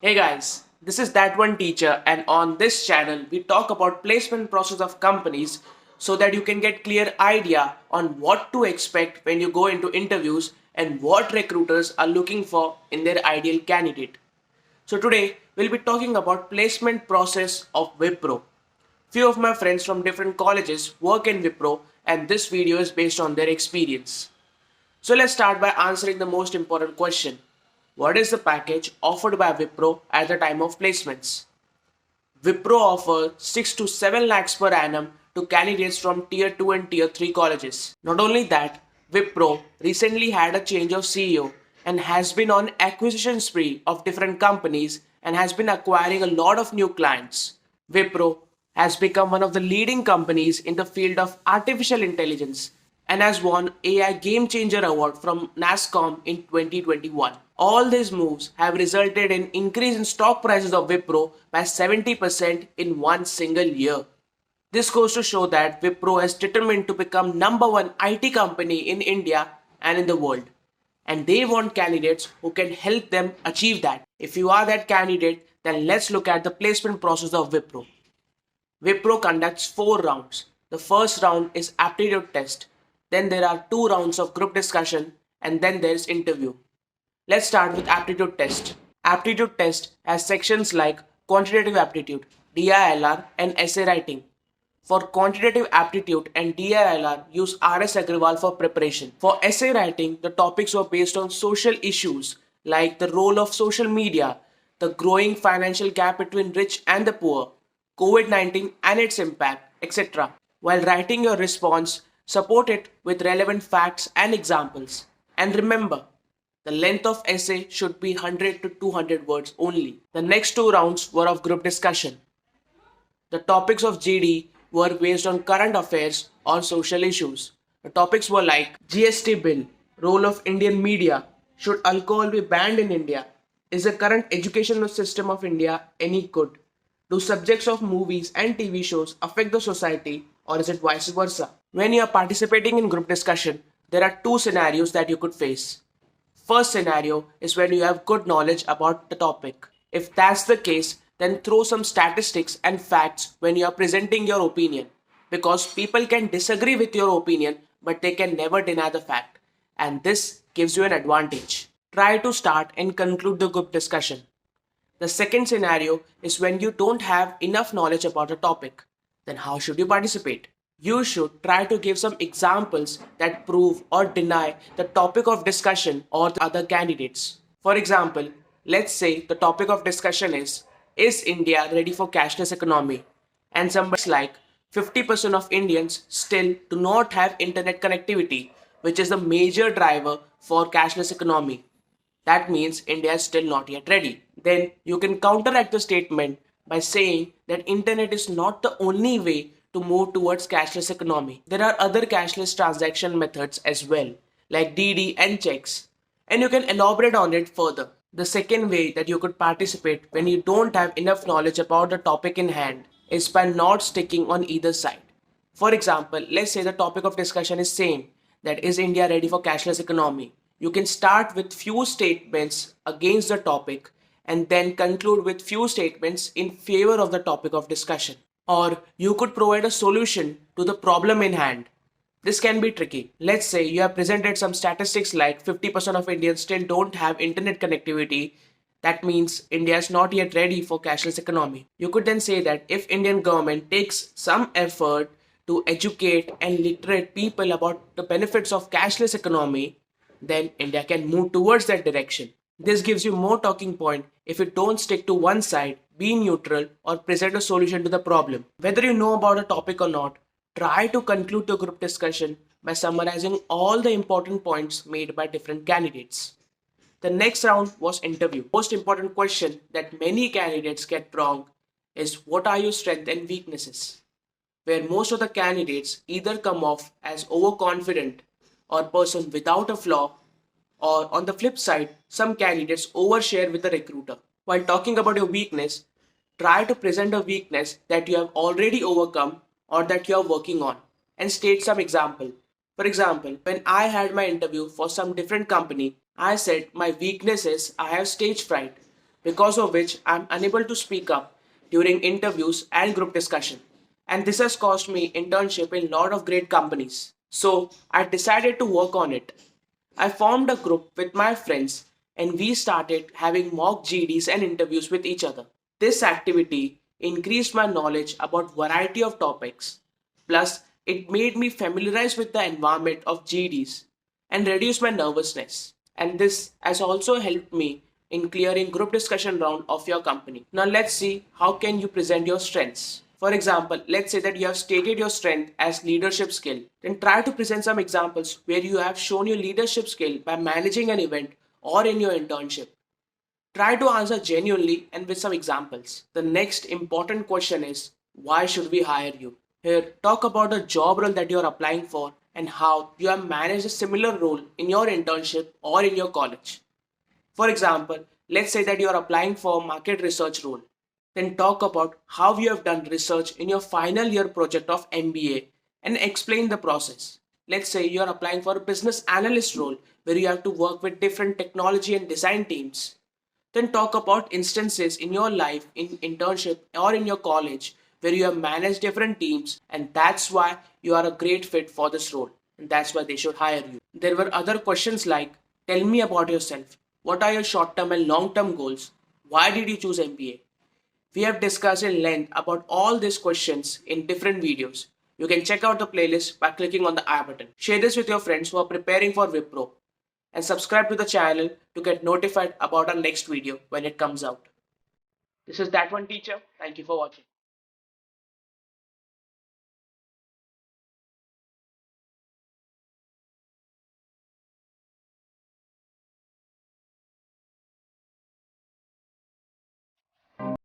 Hey guys, this is ThatOne Teacher, and on this channel we talk about placement process of companies so that you can get clear idea on what to expect when you go into interviews and what recruiters are looking for in their ideal candidate. So today we'll be talking about placement process of Wipro. Few of my friends from different colleges work in Wipro and this video is based on their experience. So let's start by answering the most important question. What is the package offered by Wipro at the time of placements? Wipro offers 6 to 7 lakhs per annum to candidates from tier 2 and tier 3 colleges. Not only that, Wipro recently had a change of CEO and has been on acquisition spree of different companies and has been acquiring a lot of new clients. Wipro has become one of the leading companies in the field of artificial intelligence and has won AI Game Changer Award from NASSCOM in 2021. All these moves have resulted in increase in stock prices of Wipro by 70% in one single year. This goes to show that Wipro is determined to become number one IT company in India and in the world. And they want candidates who can help them achieve that. If you are that candidate, then let's look at the placement process of Wipro. Wipro conducts 4 rounds. The first round is aptitude test. Then there are 2 rounds of group discussion and then there is interview. Let's start with aptitude test. Aptitude test has sections like quantitative aptitude, DILR and essay writing. For quantitative aptitude and DILR, use RS Aggarwal for preparation. For essay writing, the topics were based on social issues like the role of social media, the growing financial gap between rich and the poor, COVID-19 and its impact, etc. While writing your response, support it with relevant facts and examples. And remember, the length of essay should be 100 to 200 words only. The next 2 rounds were of group discussion. The topics of GD were based on current affairs or social issues. The topics were like GST bill, role of Indian media, should alcohol be banned in India, is the current educational system of India any good, do subjects of movies and TV shows affect the society or is it vice versa? When you are participating in group discussion, there are 2 scenarios that you could face. First scenario is when you have good knowledge about the topic. If that's the case, then throw some statistics and facts when you are presenting your opinion. Because people can disagree with your opinion, but they can never deny the fact. And this gives you an advantage. Try to start and conclude the group discussion. The second scenario is when you don't have enough knowledge about a topic. Then how should you participate? You should try to give some examples that prove or deny the topic of discussion or the other candidates. For example, let's say the topic of discussion is India ready for cashless economy? And somebody's like 50% of Indians still do not have internet connectivity, which is the major driver for cashless economy. That means India is still not yet ready. Then you can counteract the statement by saying that internet is not the only way to move towards cashless economy. There are other cashless transaction methods as well, like DD and checks. And you can elaborate on it further. The second way that you could participate when you don't have enough knowledge about the topic in hand is by not sticking on either side. For example, let's say the topic of discussion is same, that is India ready for cashless economy. You can start with few statements against the topic and then conclude with few statements in favor of the topic of discussion. Or you could provide a solution to the problem in hand. This can be tricky. Let's say you have presented some statistics like 50% of Indians still don't have internet connectivity. That means India is not yet ready for cashless economy. You could then say that if Indian government takes some effort to educate and literate people about the benefits of cashless economy, then India can move towards that direction. This gives you more talking point if you don't stick to one side, be neutral, or present a solution to the problem. Whether you know about a topic or not, try to conclude the group discussion by summarizing all the important points made by different candidates. The next round was interview. Most important question that many candidates get wrong is what are your strengths and weaknesses? Where most of the candidates either come off as overconfident or person without a flaw, or on the flip side, some candidates overshare with the recruiter. While talking about your weakness, try to present a weakness that you have already overcome or that you are working on and state some example. For example, when I had my interview for some different company, I said my weakness is I have stage fright. because of which I'm unable to speak up during interviews and group discussion. And this has cost me internship in a lot of great companies. So I decided to work on it. I formed a group with my friends and we started having mock GDs and interviews with each other. This activity increased my knowledge about variety of topics. Plus, it made me familiarize with the environment of GDs and reduce my nervousness. And this has also helped me in clearing group discussion round of your company. Now let's see how can you present your strengths. For example, let's say that you have stated your strength as leadership skill. Then try to present some examples where you have shown your leadership skill by managing an event or in your internship. Try to answer genuinely and with some examples. The next important question is, why should we hire you? Here, talk about a job role that you are applying for and how you have managed a similar role in your internship or in your college. For example, let's say that you are applying for a market research role. Then talk about how you have done research in your final year project of MBA and explain the process. Let's say you are applying for a business analyst role where you have to work with different technology and design teams. Then talk about instances in your life, in internship or in your college where you have managed different teams and that's why you are a great fit for this role and that's why they should hire you. There were other questions like, tell me about yourself. What are your short term and long term goals? Why did you choose MBA? We have discussed in length about all these questions in different videos. You can check out the playlist by clicking on the I button. Share this with your friends who are preparing for Wipro and subscribe to the channel to get notified about our next video when it comes out. This is That One Teacher. Thank you for watching.